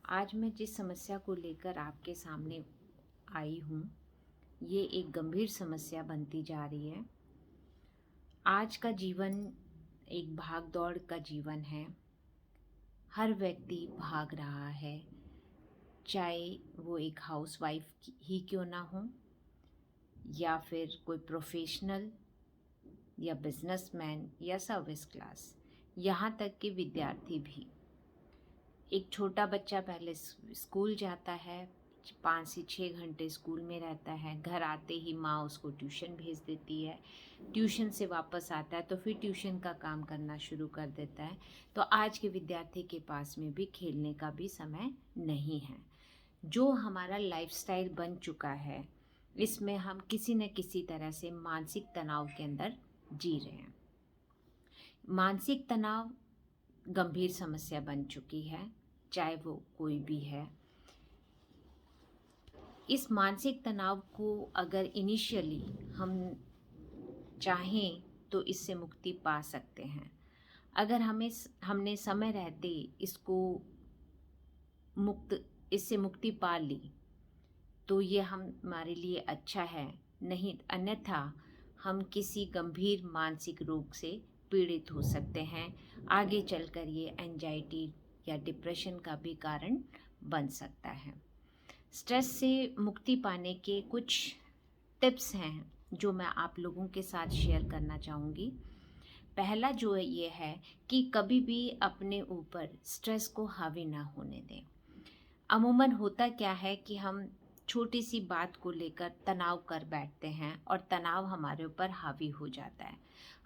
आज मैं जिस समस्या को लेकर आपके सामने आई हूँ, ये एक गंभीर समस्या बनती जा रही है। आज का जीवन एक भाग-दौड़ का जीवन है। हर व्यक्ति भाग रहा है, चाहे वो एक हाउसवाइफ ही क्यों ना हो या फिर कोई प्रोफेशनल या बिजनेसमैन या सर्विस क्लास, यहाँ तक कि विद्यार्थी भी। एक छोटा बच्चा पहले स्कूल जाता है, 5 से 6 घंटे स्कूल में रहता है, घर आते ही माँ उसको ट्यूशन भेज देती है, ट्यूशन से वापस आता है तो फिर ट्यूशन का काम करना शुरू कर देता है। तो आज के विद्यार्थी के पास में भी खेलने का भी समय नहीं है। जो हमारा लाइफस्टाइल बन चुका है, इसमें हम किसी न किसी तरह से मानसिक तनाव के अंदर जी रहे हैं। मानसिक तनाव गंभीर समस्या बन चुकी है, चाहे वो कोई भी है। इस मानसिक तनाव को अगर इनिशियली हम चाहें तो इससे मुक्ति पा सकते हैं। अगर हमने समय रहते इससे मुक्ति पा ली तो ये हमारे लिए अच्छा है, नहीं अन्यथा हम किसी गंभीर मानसिक रोग से पीड़ित हो सकते हैं। आगे चलकर ये एंजाइटी या डिप्रेशन का भी कारण बन सकता है। स्ट्रेस से मुक्ति पाने के कुछ टिप्स हैं जो मैं आप लोगों के साथ शेयर करना चाहूँगी। पहला जो ये है कि कभी भी अपने ऊपर स्ट्रेस को हावी ना होने दें। अमूमन होता क्या है कि हम छोटी सी बात को लेकर तनाव कर बैठते हैं और तनाव हमारे ऊपर हावी हो जाता है।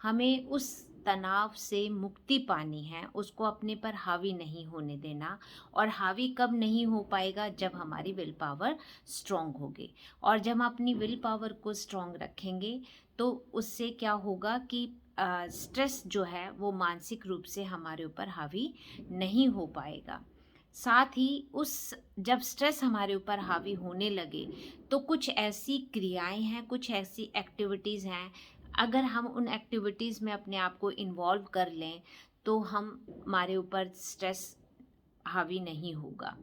हमें उस तनाव से मुक्ति पानी है, उसको अपने पर हावी नहीं होने देना। और हावी कब नहीं हो पाएगा? जब हमारी विल पावर स्ट्रॉन्ग होगी। और जब हम अपनी विल पावर को स्ट्रॉन्ग रखेंगे तो उससे क्या होगा कि स्ट्रेस जो है वो मानसिक रूप से हमारे ऊपर हावी नहीं हो पाएगा। साथ ही जब स्ट्रेस हमारे ऊपर हावी होने लगे तो कुछ ऐसी क्रियाएं हैं, कुछ ऐसी एक्टिविटीज़ हैं, अगर हम उन एक्टिविटीज़ में अपने आप को इन्वॉल्व कर लें तो हमारे ऊपर स्ट्रेस हावी नहीं होगा।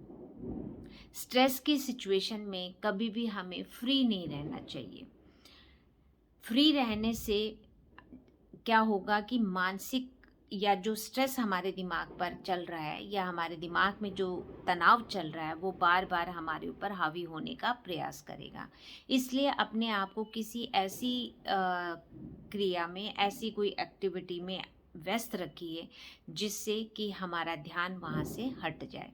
स्ट्रेस की सिचुएशन में कभी भी हमें फ्री नहीं रहना चाहिए। फ्री रहने से क्या होगा कि मानसिक या जो स्ट्रेस हमारे दिमाग पर चल रहा है या हमारे दिमाग में जो तनाव चल रहा है वो बार बार हमारे ऊपर हावी होने का प्रयास करेगा। इसलिए अपने आप को किसी ऐसी क्रिया में, ऐसी कोई एक्टिविटी में व्यस्त रखिए जिससे कि हमारा ध्यान वहाँ से हट जाए।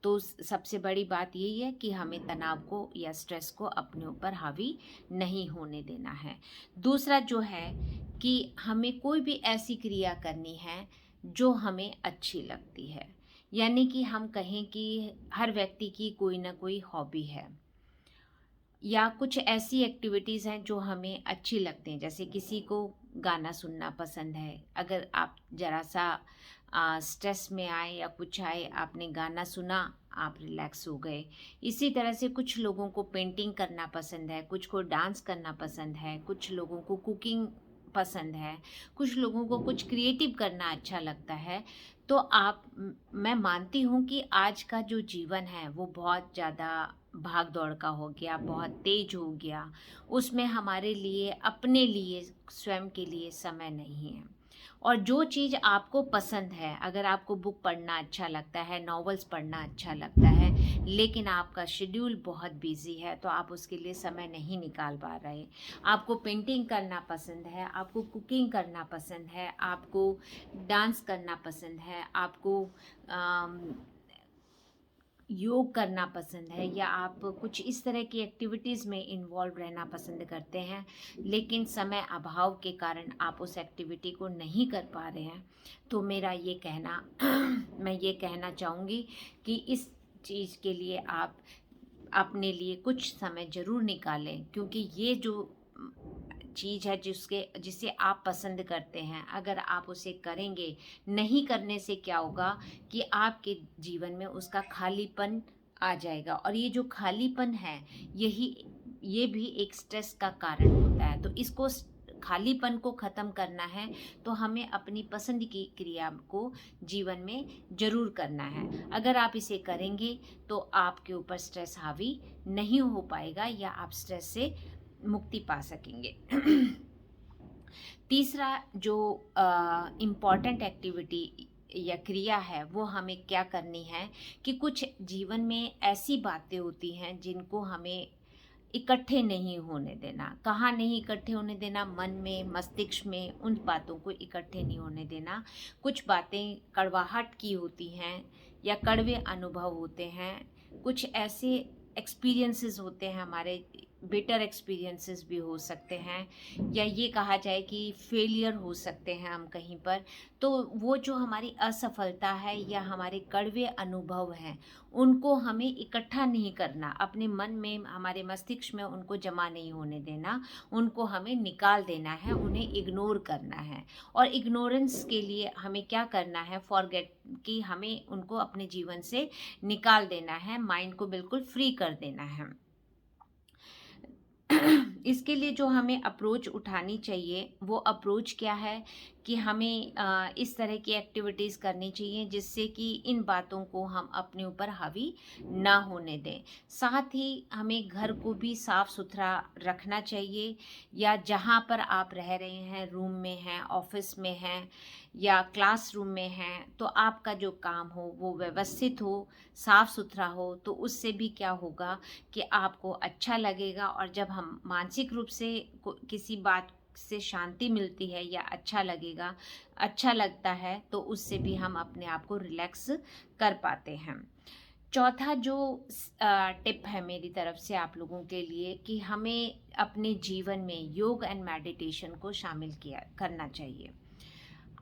तो सबसे बड़ी बात यही है कि हमें तनाव को या स्ट्रेस को अपने ऊपर हावी नहीं होने देना है। दूसरा जो है कि हमें कोई भी ऐसी क्रिया करनी है जो हमें अच्छी लगती है। यानी कि हम कहें कि हर व्यक्ति की कोई ना कोई हॉबी है या कुछ ऐसी एक्टिविटीज़ हैं जो हमें अच्छी लगती हैं। जैसे किसी को गाना सुनना पसंद है, अगर आप ज़रा सा स्ट्रेस में आए या कुछ आए, आपने गाना सुना, आप रिलैक्स हो गए। इसी तरह से कुछ लोगों को पेंटिंग करना पसंद है, कुछ को डांस करना पसंद है, कुछ लोगों को कुकिंग पसंद है, कुछ लोगों को कुछ क्रिएटिव करना अच्छा लगता है। तो मैं मानती हूँ कि आज का जो जीवन है वो बहुत ज़्यादा भाग दौड़ का हो गया, बहुत तेज हो गया। उसमें हमारे लिए, अपने लिए, स्वयं के लिए समय नहीं है। और जो चीज़ आपको पसंद है, अगर आपको बुक पढ़ना अच्छा लगता है, नॉवेल्स पढ़ना अच्छा लगता है, लेकिन आपका शेड्यूल बहुत बिजी है तो आप उसके लिए समय नहीं निकाल पा रहे। आपको पेंटिंग करना पसंद है, आपको कुकिंग करना पसंद है, आपको डांस करना पसंद है, आपको योग करना पसंद है, या आप कुछ इस तरह की एक्टिविटीज़ में इन्वॉल्व रहना पसंद करते हैं, लेकिन समय अभाव के कारण आप उस एक्टिविटी को नहीं कर पा रहे हैं, तो मेरा ये कहना मैं ये कहना चाहूँगी कि इस चीज़ के लिए आप अपने लिए कुछ समय ज़रूर निकालें। क्योंकि ये जो चीज़ है जिसे आप पसंद करते हैं, अगर आप उसे करेंगे, नहीं करने से क्या होगा कि आपके जीवन में उसका खालीपन आ जाएगा। और ये जो खालीपन है ये भी एक स्ट्रेस का कारण होता है। तो इसको खालीपन को ख़त्म करना है तो हमें अपनी पसंद की क्रिया को जीवन में ज़रूर करना है। अगर आप इसे करेंगे तो आपके ऊपर स्ट्रेस हावी नहीं हो पाएगा या आप स्ट्रेस से मुक्ति पा सकेंगे। तीसरा जो इम्पॉर्टेंट एक्टिविटी या क्रिया है वो हमें क्या करनी है कि कुछ जीवन में ऐसी बातें होती हैं जिनको हमें इकट्ठे नहीं होने देना। कहाँ नहीं इकट्ठे होने देना? मन में, मस्तिष्क में उन बातों को इकट्ठे नहीं होने देना। कुछ बातें कड़वाहट की होती हैं या कड़वे अनुभव होते हैं, कुछ ऐसे एक्सपीरियंसेस होते हैं हमारे, बेटर एक्सपीरियंसेस भी हो सकते हैं, या ये कहा जाए कि फेलियर हो सकते हैं हम कहीं पर। तो वो जो हमारी असफलता है या हमारे कड़वे अनुभव हैं उनको हमें इकट्ठा नहीं करना, अपने मन में, हमारे मस्तिष्क में उनको जमा नहीं होने देना, उनको हमें निकाल देना है, उन्हें इग्नोर करना है। और इग्नोरेंस के लिए हमें क्या करना है? फॉरगेट, कि हमें उनको अपने जीवन से निकाल देना है, माइंड को बिल्कुल फ्री कर देना है। इसके लिए जो हमें अप्रोच उठानी चाहिए वो अप्रोच क्या है कि हमें इस तरह की एक्टिविटीज़ करनी चाहिए जिससे कि इन बातों को हम अपने ऊपर हावी ना होने दें। साथ ही हमें घर को भी साफ़ सुथरा रखना चाहिए, या जहाँ पर आप रह रहे हैं, रूम में हैं, ऑफिस में हैं या क्लासरूम में हैं, तो आपका जो काम हो वो व्यवस्थित हो, साफ़ सुथरा हो, तो उससे भी क्या होगा कि आपको अच्छा लगेगा। और जब हम मानसिक रूप से किसी बात से शांति मिलती है या अच्छा लगता है, तो उससे भी हम अपने आप को रिलैक्स कर पाते हैं। चौथा जो टिप है मेरी तरफ से आप लोगों के लिए कि हमें अपने जीवन में योग एंड मेडिटेशन को शामिल करना चाहिए।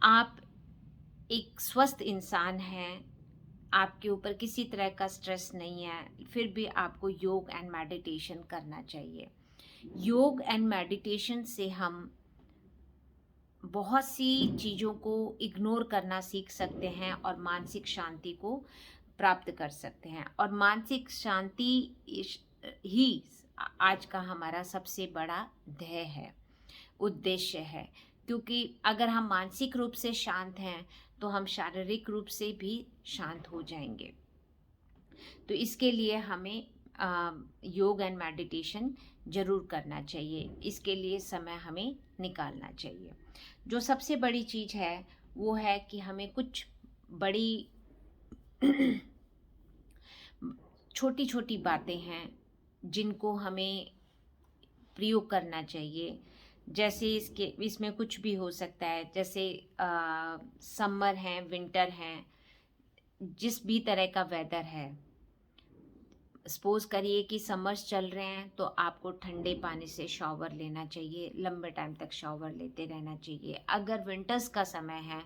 आप एक स्वस्थ इंसान हैं, आपके ऊपर किसी तरह का स्ट्रेस नहीं है, फिर भी आपको योग एंड मेडिटेशन करना चाहिए। योग एंड मेडिटेशन से हम बहुत सी चीज़ों को इग्नोर करना सीख सकते हैं और मानसिक शांति को प्राप्त कर सकते हैं। और मानसिक शांति ही आज का हमारा सबसे बड़ा ध्येय है, उद्देश्य है। क्योंकि अगर हम मानसिक रूप से शांत हैं तो हम शारीरिक रूप से भी शांत हो जाएंगे। तो इसके लिए हमें योग एंड मेडिटेशन ज़रूर करना चाहिए, इसके लिए समय हमें निकालना चाहिए। जो सबसे बड़ी चीज़ है वो है कि हमें कुछ बड़ी छोटी छोटी बातें हैं जिनको हमें प्रयोग करना चाहिए। जैसे इसमें कुछ भी हो सकता है, जैसे समर है, विंटर है, जिस भी तरह का वेदर है। सपोज करिए कि समर्स चल रहे हैं तो आपको ठंडे पानी से शॉवर लेना चाहिए, लंबे टाइम तक शॉवर लेते रहना चाहिए। अगर विंटर्स का समय है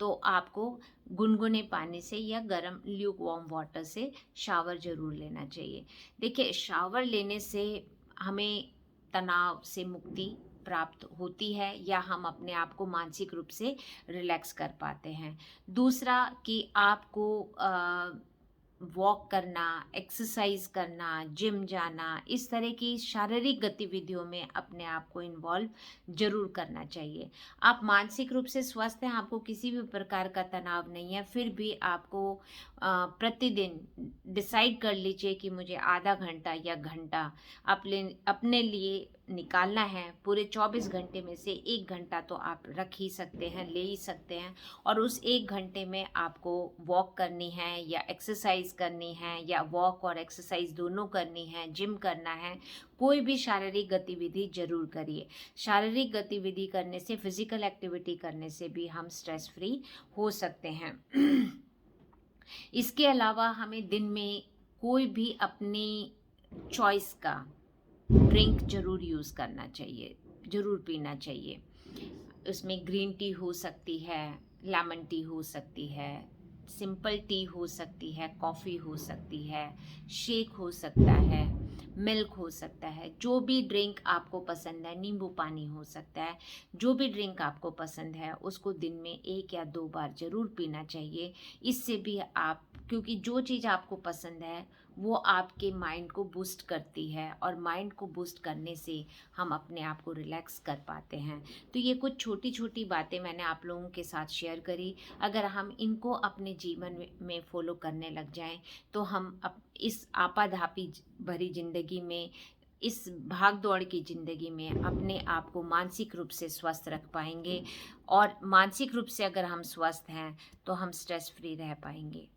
तो आपको गुनगुने पानी से या गर्म ल्यूक वार्म वाटर से शावर ज़रूर लेना चाहिए। देखिए, शावर लेने से हमें तनाव से मुक्ति प्राप्त होती है या हम अपने आप को मानसिक रूप से रिलैक्स कर पाते हैं। दूसरा कि आपको वॉक करना, एक्सरसाइज करना, जिम जाना, इस तरह की शारीरिक गतिविधियों में अपने आप को इन्वॉल्व जरूर करना चाहिए। आप मानसिक रूप से स्वस्थ हैं, आपको किसी भी प्रकार का तनाव नहीं है, फिर भी आपको प्रतिदिन डिसाइड कर लीजिए कि मुझे आधा घंटा या घंटा अपने लिए निकालना है। पूरे 24 घंटे में से 1 घंटा तो आप रख ही सकते हैं, ले ही सकते हैं, और उस 1 घंटे में आपको वॉक करनी है या एक्सरसाइज करनी है, या वॉक और एक्सरसाइज दोनों करनी है, जिम करना है, कोई भी शारीरिक गतिविधि जरूर करिए। शारीरिक गतिविधि करने से, फिजिकल एक्टिविटी करने से भी हम स्ट्रेस फ्री हो सकते हैं। इसके अलावा हमें दिन में कोई भी अपनी चॉइस का ड्रिंक जरूर यूज़ करना चाहिए, जरूर पीना चाहिए। उसमें ग्रीन टी हो सकती है, लेमन टी हो सकती है, सिंपल टी हो सकती है, कॉफ़ी हो सकती है, शेक हो सकता है, मिल्क हो सकता है। जो भी ड्रिंक आपको पसंद है, नींबू पानी हो सकता है, जो भी ड्रिंक आपको पसंद है उसको दिन में 1 या 2 बार ज़रूर पीना चाहिए। इससे भी आप क्योंकि जो चीज़ आपको पसंद है वो आपके माइंड को बूस्ट करती है, और माइंड को बूस्ट करने से हम अपने आप को रिलैक्स कर पाते हैं। तो ये कुछ छोटी छोटी बातें मैंने आप लोगों के साथ शेयर करी। अगर हम इनको अपने जीवन में फॉलो करने लग जाएं तो हम इस आपाधापी भरी ज़िंदगी में, इस भाग दौड़ की ज़िंदगी में अपने आप को मानसिक रूप से स्वस्थ रख पाएंगे। और मानसिक रूप से अगर हम स्वस्थ हैं तो हम स्ट्रेस फ्री रह पाएंगे।